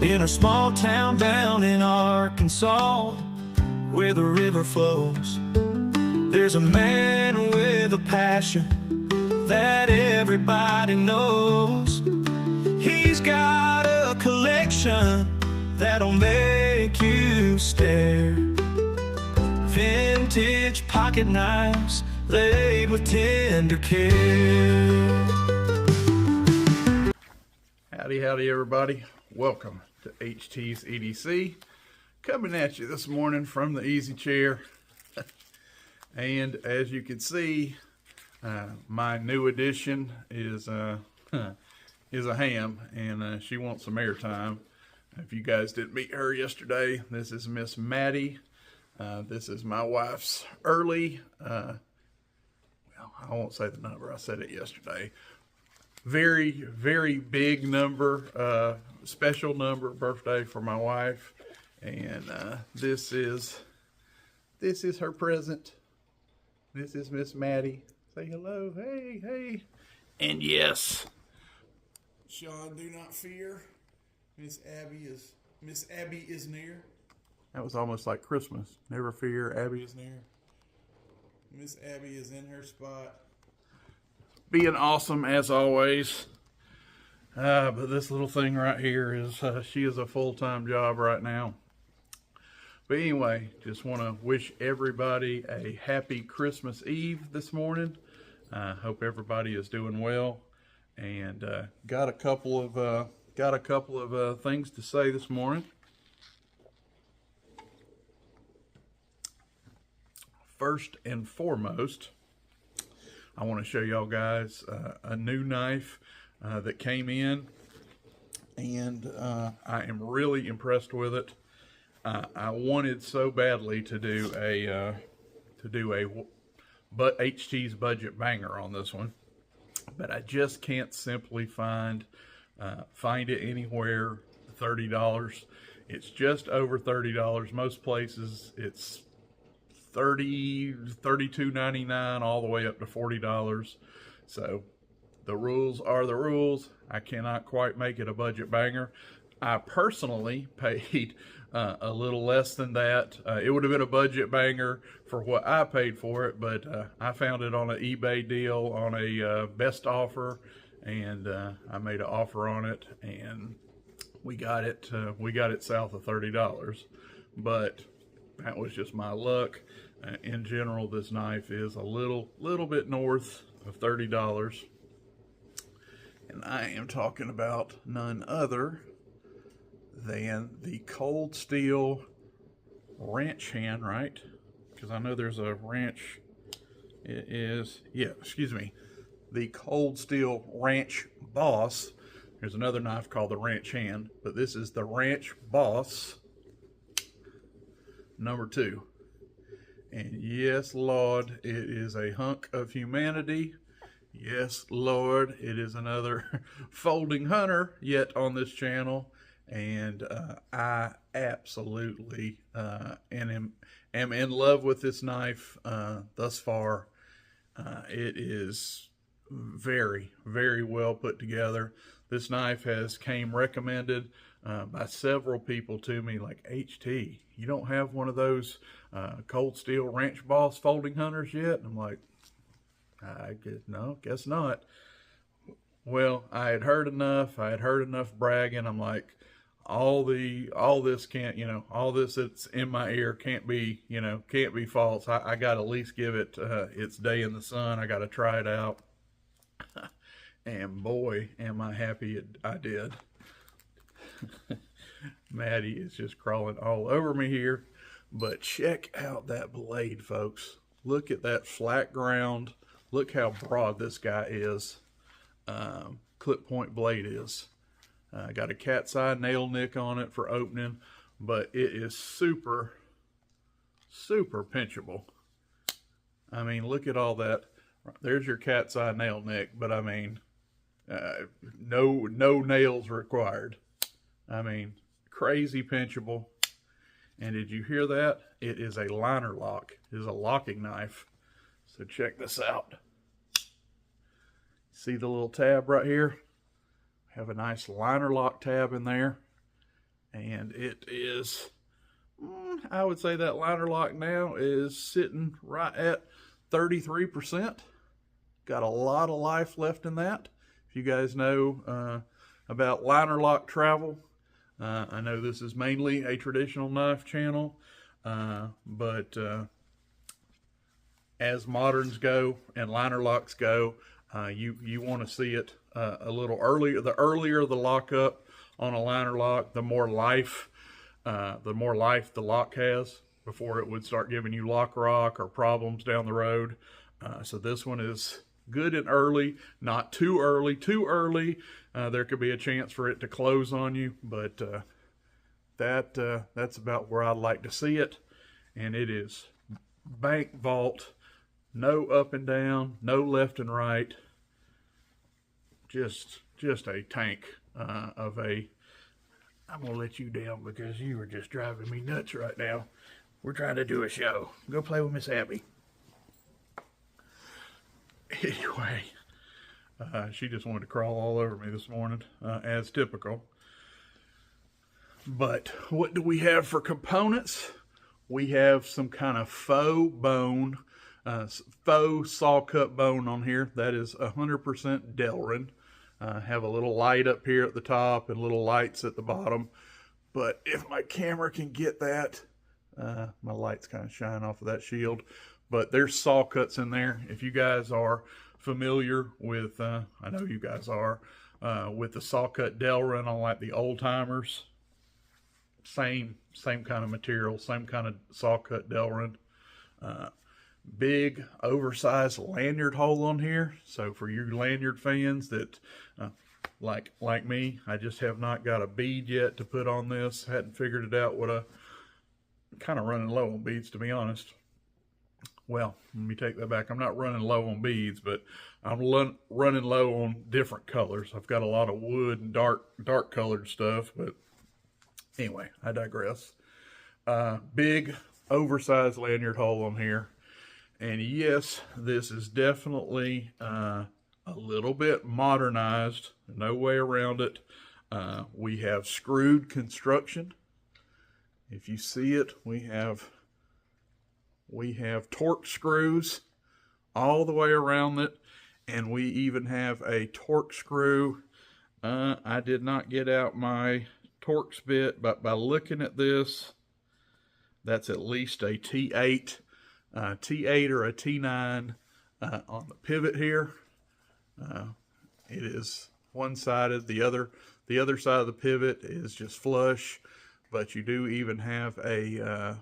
in a small town down in Arkansas, where the river flows. There's a man with a passion that everybody knows. He's got a collection that'll make you stare. Vintage pocket knives laid with tender care. Howdy everybody, welcome to HT's EDC, coming at you this morning from the easy chair. And as you can see, my new addition is a ham, and she wants some airtime. If you guys didn't meet her yesterday, this is Miss Maddie. This is my wife's early, well, I won't say the number, I said it yesterday. Very big number, special number birthday for my wife, and this is her present. This is Miss Maddie. Say hello. Hey. And yes, Sean, do not fear. Miss Abby is near. That was almost like Christmas. Never fear, Abby is near. Miss Abby is in her spot, being awesome as always. But this little thing right here is, she is a full-time job right now. But anyway, just want to wish everybody a happy Christmas Eve this morning. Hope everybody is doing well, and got a couple of things to say this morning. First and foremost, I want to show y'all guys a new knife that came in, and I am really impressed with it. I wanted so badly to do a HT's budget banger on this one, but I just can't simply find it anywhere. $30. It's just over $30. Most places it's $32.99 all the way up to $40. So the rules are the rules. I cannot quite make it a budget banger. I personally paid a little less than that. It would have been a budget banger for what I paid for it, but I found it on an eBay deal on a best offer, and I made an offer on it, and we got it south of $30. But that was just my luck. In general, this knife is a little bit north of $30, and I am talking about none other than the cold steel ranch hand, right? Because I know there's a ranch. It is, yeah, excuse me, the cold steel ranch boss. There's another knife called the ranch hand, but this is the ranch boss number 2. And yes, Lord, it is a hunk of humanity. Yes, Lord, it is another folding hunter yet on this channel. And I absolutely am in love with this knife thus far. It is very well put together. This knife has came recommended by several people to me, like, HT, you don't have one of those cold steel ranch boss folding hunters yet? And I'm like, guess not. Well, I had heard enough bragging. I'm like, all this can't, all this that's in my ear can't be false. I got to at least give it its day in the sun. I got to try it out. And boy, am I happy I did. Maddie is just crawling all over me here. But check out that blade, folks. Look at that flat ground. Look how broad this guy is. Clip point blade is. Got a cat's eye nail nick on it for opening, but it is super pinchable. I mean, look at all that. There's your cat's eye nail nick, but I mean, no nails required. I mean, crazy pinchable. And did you hear that? It is a liner lock. It is a locking knife. So check this out. See the little tab right here? Have a nice liner lock tab in there. And it is, I would say that liner lock now is sitting right at 33%. Got a lot of life left in that. If you guys know about liner lock travel, I know this is mainly a traditional knife channel, but as moderns go and liner locks go, you want to see it a little earlier. The earlier the lockup on a liner lock, the more life the lock has before it would start giving you lock rock or problems down the road. So this one is good and early, not too early. Too early, there could be a chance for it to close on you, but that's about where I'd like to see it. And it is bank vault, no up and down, no left and right. Just a tank of a. I'm gonna let you down because you are just driving me nuts right now. We're trying to do a show. Go play with Miss Abby. Anyway, she just wanted to crawl all over me this morning, as typical. But what do we have for components? We have some kind of faux bone, faux saw cut bone on here. That is 100% Delrin. Have a little light up here at the top and little lights at the bottom. But if my camera can get that, my lights kind of shine off of that shield. But there's saw cuts in there. If you guys are familiar with, I know you guys are, with the saw cut Delrin on like the old timers, same kind of material, same kind of saw cut Delrin. Big oversized lanyard hole on here. So for you lanyard fans that like me, I just have not got a bead yet to put on this. Hadn't figured it out. What I'm kind of running low on beads, to be honest. Well, let me take that back. I'm not running low on beads, but I'm running low on different colors. I've got a lot of wood and dark colored stuff, but anyway, I digress. Big oversized lanyard hole on here. And yes, this is definitely a little bit modernized. No way around it. We have screwed construction. If you see it, we have torque screws all the way around it. And we even have a torque screw. I did not get out my Torx bit, but by looking at this, that's at least a T8. T8 or a T9 on the pivot here. It is one-sided. The other side of the pivot is just flush, but you do even have a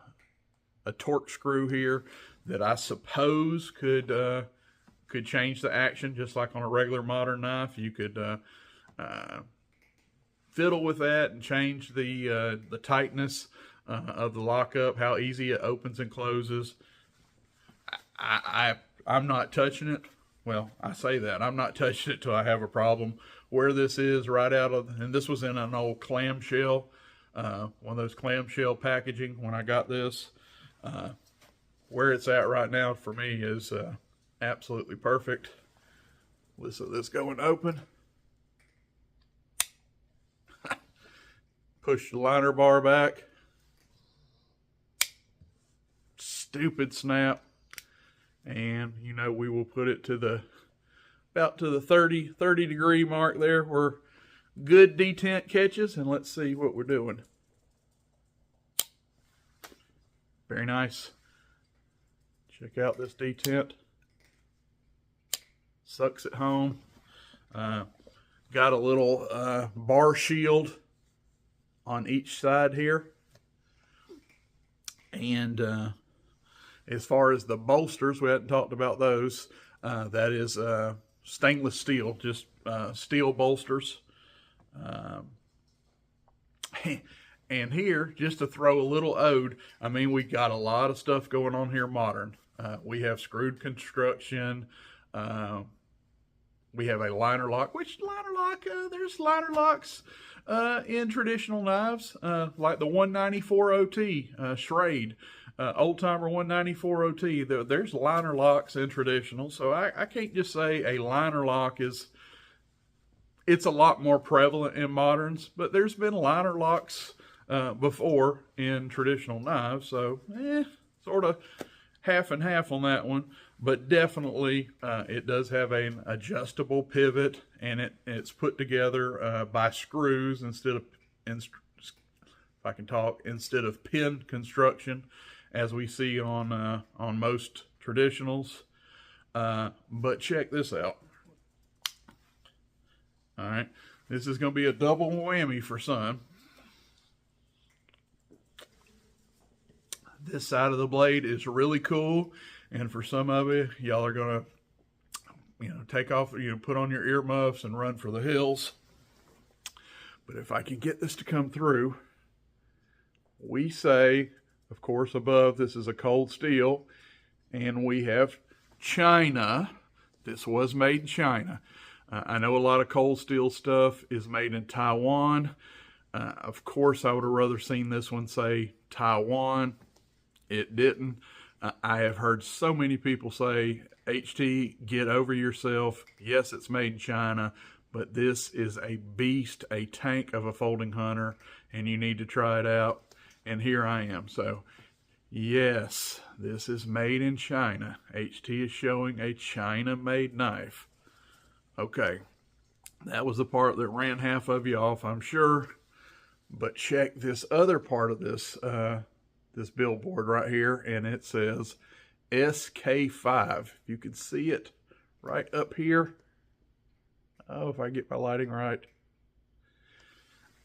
torque screw here that I suppose could change the action, just like on a regular modern knife. You could fiddle with that and change the tightness of the lockup, how easy it opens and closes. I'm not touching it. Well, I say that. I'm not touching it till I have a problem. Where this is right out of, and this was in an old clamshell, one of those clamshell packaging when I got this. Where it's at right now for me is absolutely perfect. Listen to this going open. Push the liner bar back. Stupid snap. And, you know, we will put it to about to the 30 degree mark there where good detent catches. And let's see what we're doing. Very nice. Check out this detent. Sucks at home. Got a little bar shield on each side here. And as far as the bolsters, we hadn't talked about those. That is stainless steel, just steel bolsters. And here, just to throw a little ode, I mean, we got a lot of stuff going on here modern. We have screwed construction. We have a liner lock, which liner lock, there's liner locks in traditional knives, like the 194 OT, Schrade. Old timer 194 OT, there's liner locks in traditional, so I can't just say a liner lock it's a lot more prevalent in moderns, but there's been liner locks before in traditional knives, so sort of half and half on that one. But definitely it does have an adjustable pivot, and it's put together by screws instead of, if I can talk, instead of pin construction as we see on most traditionals. But check this out. All right, this is going to be a double whammy for some. This side of the blade is really cool, and for some of you, y'all are going to, take off, put on your earmuffs and run for the hills. But if I can get this to come through, we say, of course, above, this is a cold steel, and we have China. This was made in China. I know a lot of cold steel stuff is made in Taiwan. Of course, I would have rather seen this one say Taiwan. It didn't. I have heard so many people say, HT, get over yourself. Yes, it's made in China, but this is a beast, a tank of a folding hunter, and you need to try it out. And here I am. So, yes, this is made in China. HT is showing a China-made knife. Okay, that was the part that ran half of you off, I'm sure. But check this other part of this this billboard right here, and it says SK5. If you can see it right up here. Oh, if I get my lighting right.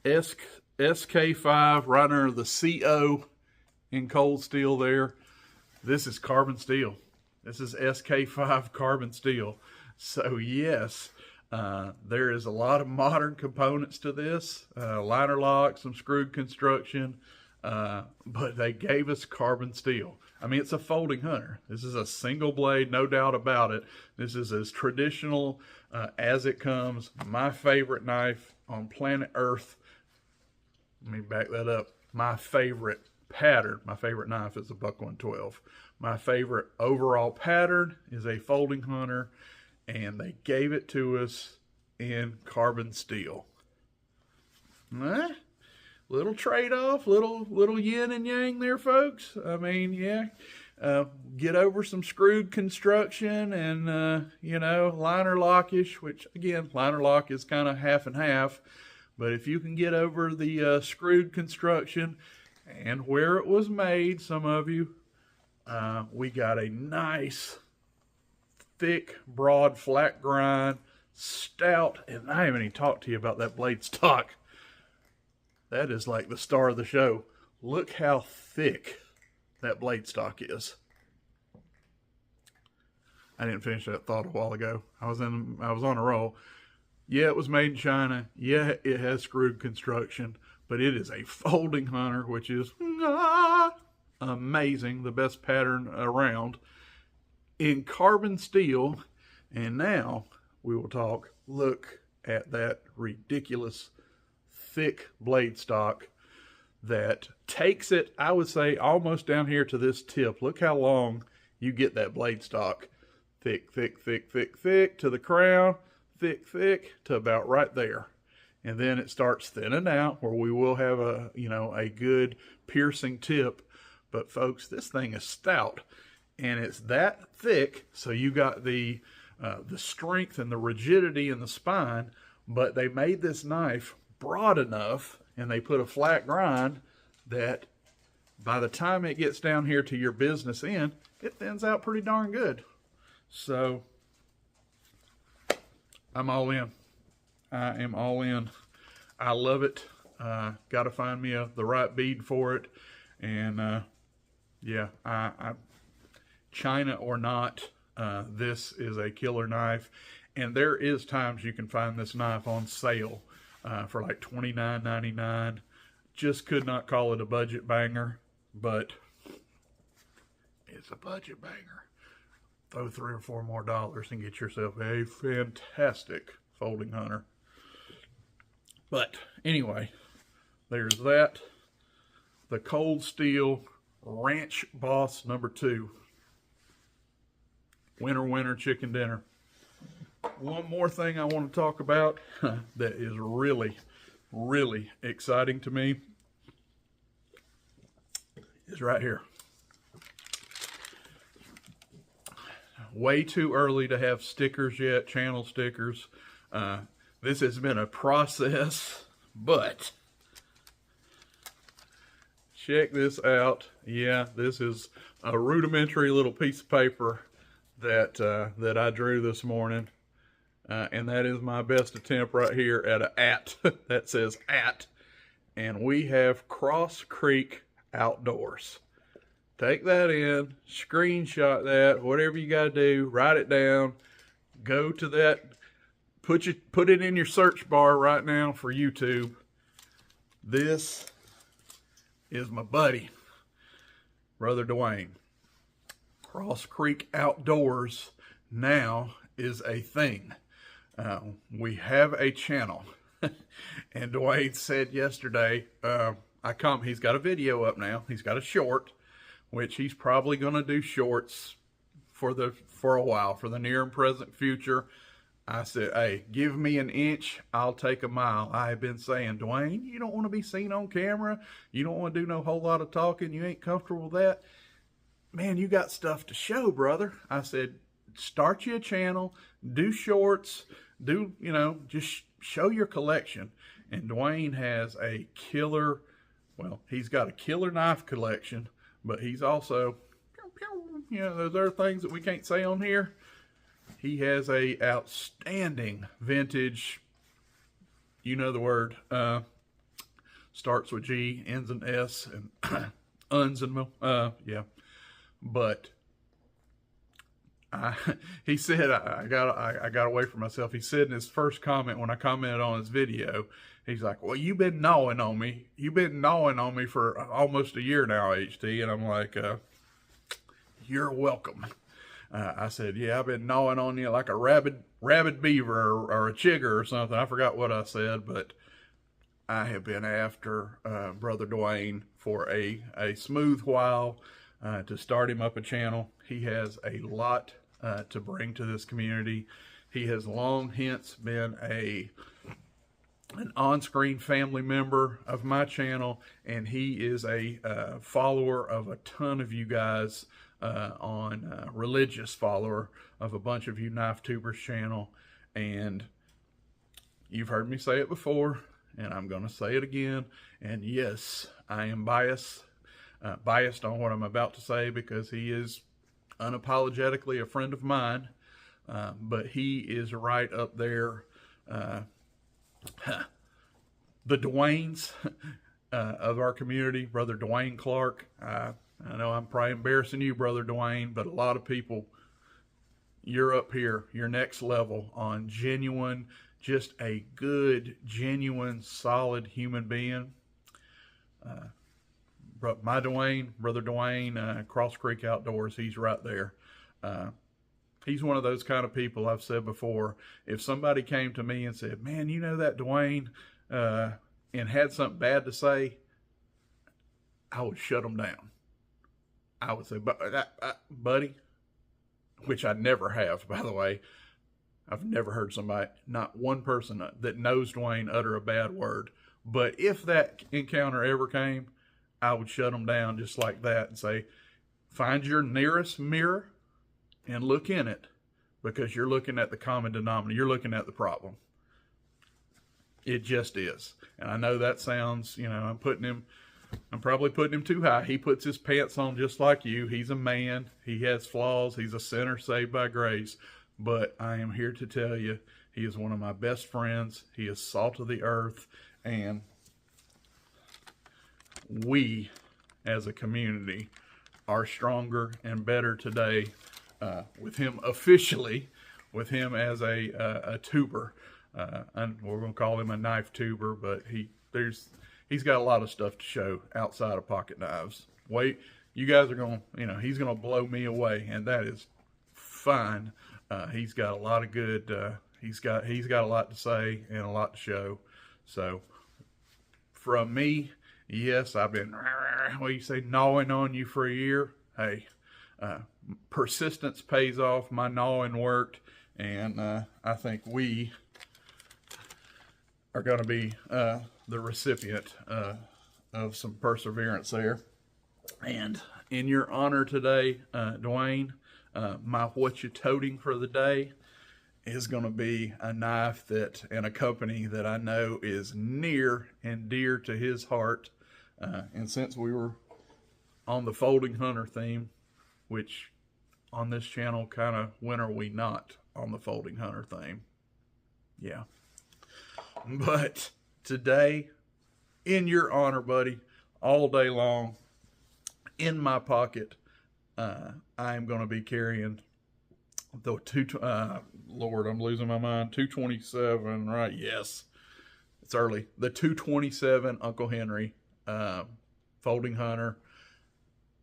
SK5 right under the CO in cold steel there. This is carbon steel. This is SK5 carbon steel. So yes, there is a lot of modern components to this. Liner lock, some screwed construction. But they gave us carbon steel. I mean, it's a folding hunter. This is a single blade, no doubt about it. This is as traditional as it comes. My favorite knife on planet Earth. Let me back that up. My favorite pattern, my favorite knife is a Buck 112. My favorite overall pattern is a folding hunter, and they gave it to us in carbon steel. Little trade-off, little yin and yang there, folks. I mean, yeah, get over some screwed construction and, liner lockish, which, again, liner lock is kind of half and half. But if you can get over the screwed construction and where it was made, some of you, we got a nice, thick, broad, flat grind, stout, and I haven't even talked to you about that blade stock. That is like the star of the show. Look how thick that blade stock is. I didn't finish that thought a while ago. I was on a roll. Yeah, it was made in China. Yeah, it has screwed construction, but it is a folding hunter, which is amazing. The best pattern around in carbon steel. And now we will talk. Look at that ridiculous thick blade stock that takes it, I would say, almost down here to this tip. Look how long you get that blade stock. Thick, thick, thick, thick, thick to the crown. Thick, thick to about right there. And then it starts thinning out where we will have a good piercing tip. But folks, this thing is stout. And it's that thick, so you got the strength and the rigidity in the spine. But they made this knife broad enough, and they put a flat grind that by the time it gets down here to your business end, it thins out pretty darn good. So I'm all in. I am all in. I love it. Got to find me the right bead for it. And yeah, China or not, this is a killer knife. And there is times you can find this knife on sale for like $29.99. Just could not call it a budget banger, but it's a budget banger. Throw $3 or $4 more and get yourself a fantastic folding hunter. But anyway, there's that. The cold steel Ranch Boss #2. Winter chicken dinner. One more thing I want to talk about that is really, really exciting to me. is right here. Way too early to have stickers yet, channel stickers. This has been a process, but check this out. Yeah, this is a rudimentary little piece of paper that that I drew this morning. And that is my best attempt right here at a @ that says @ and we have Cross Creek Outdoors. Take that in, screenshot that, whatever you gotta do, write it down, go to that, put it in your search bar right now for YouTube. This is my buddy, Brother Dewaine. Cross Creek Outdoors now is a thing. We have a channel. And Dewaine said yesterday, he's got a video up now. He's got a short, which he's probably going to do shorts for a while, for the near and present future. I said, hey, give me an inch, I'll take a mile. I have been saying, Dewaine, you don't want to be seen on camera. You don't want to do no whole lot of talking. You ain't comfortable with that. Man, you got stuff to show, brother. I said, start you a channel, do shorts, just show your collection. And Dewaine has a killer, he's got a killer knife collection, but he's also, those are things that we can't say on here. He has a outstanding vintage, you know the word, starts with G, ends in S, and uns and yeah. But he said, I got away from myself. He said in his first comment when I commented on his video, he's like, well, you've been gnawing on me. You've been gnawing on me for almost a year now, HT. And I'm like, you're welcome. I said, yeah, I've been gnawing on you like a rabid beaver or a chigger or something. I forgot what I said, but I have been after Brother Dewaine for a smooth while to start him up a channel. He has a lot to bring to this community. He has long hence been an on-screen family member of my channel, and he is a follower of a ton of you guys, religious follower of a bunch of you knife tubers channel. And you've heard me say it before, and I'm going to say it again. And yes, I am biased on what I'm about to say because he is unapologetically a friend of mine, but he is right up there. The Dewaines of our community, Brother Dewaine Clark. I know I'm probably embarrassing you, Brother Dewaine, but a lot of people, you're up here, you're next level on genuine, just a good, genuine, solid human being. My Dewaine, Brother Dewaine, Cross Creek Outdoors, he's right there. He's one of those kind of people, I've said before, if somebody came to me and said, man, you know that Dewaine, and had something bad to say, I would shut them down. I would say, buddy, which I never have, by the way. I've never heard somebody, not one person that knows Dewaine utter a bad word. But if that encounter ever came, I would shut them down just like that and say, find your nearest mirror and look in it, because you're looking at the common denominator. You're looking at the problem. It just is. And I know that sounds, I'm probably putting him too high. He puts his pants on just like you. He's a man. He has flaws. He's a sinner saved by grace. But I am here to tell you, he is one of my best friends. He is salt of the earth. And we, as a community, are stronger and better today with him officially, with him as a tuber. And we're going to call him a knife tuber, but he's got a lot of stuff to show outside of pocket knives. Wait, you guys are going to, he's going to blow me away, and that is fine. He's got a lot of good, he's got a lot to say and a lot to show. So from me, yes, I've been, gnawing on you for a year. Hey, persistence pays off. My gnawing worked, and I think we are going to be the recipient of some perseverance there. And in your honor today, Dewaine, my what you toting for the day is going to be a knife that, and a company that I know is near and dear to his heart. And since we were on the folding hunter theme, which on this channel, kind of, when are we not on the folding hunter theme? Yeah. But today, in your honor, buddy, all day long, in my pocket, I am going to be carrying the Lord, I'm losing my mind, 227, right? Yes, it's early. The 227 Uncle Henry folding hunter,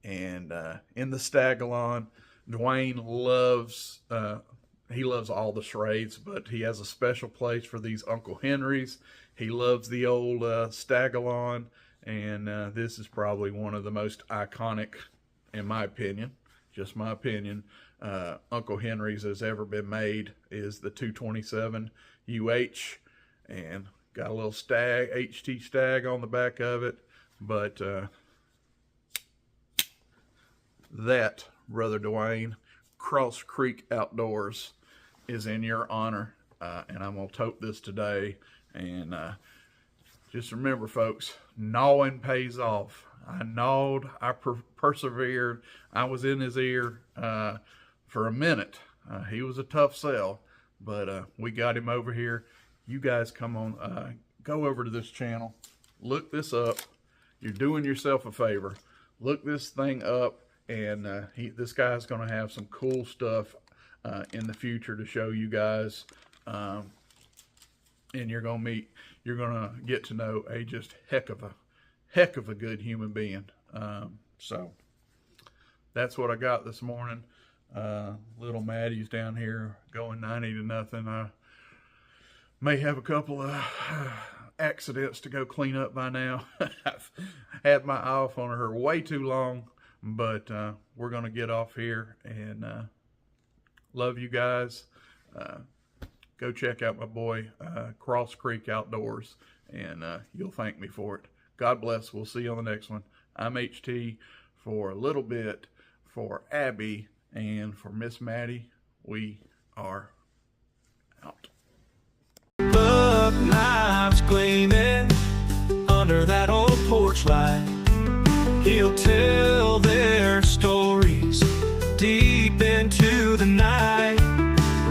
and in the Stagalon. Dewaine loves he loves all the Schrades, but he has a special place for these Uncle Henrys. He loves the old Stagalon, and this is probably one of the most iconic, in my opinion, just my opinion, Uncle Henry's has ever been made, is the 227 UH, and got a little stag, HT stag on the back of it. But that, Brother Dewaine, Cross Creek Outdoors is in your honor, and I'm going to tote this today. And just remember, folks, gnawing pays off. I gnawed, I persevered, I was in his ear for a minute. He was a tough sell, but we got him over here. You guys come on, go over to this channel, look this up. You're doing yourself a favor. Look this thing up, and this guy's going to have some cool stuff in the future to show you guys. And you're going to get to know a just heck of a good human being. So that's what I got this morning. Little Maddie's down here going 90-0. I may have a couple of accidents to go clean up by now. I've had my eye off on her way too long, but we're going to get off here, and love you guys. Go check out my boy, Cross Creek Outdoors, and you'll thank me for it. God bless. We'll see you on the next one. I'm HT for a little bit, for Abby, and for Miss Maddie. We are out. Buck knives gleaming under that old porch light. He'll tell their stories deep into the night.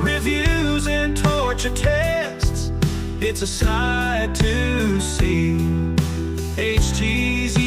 Reviews and torture tests, it's a sight to see. HT's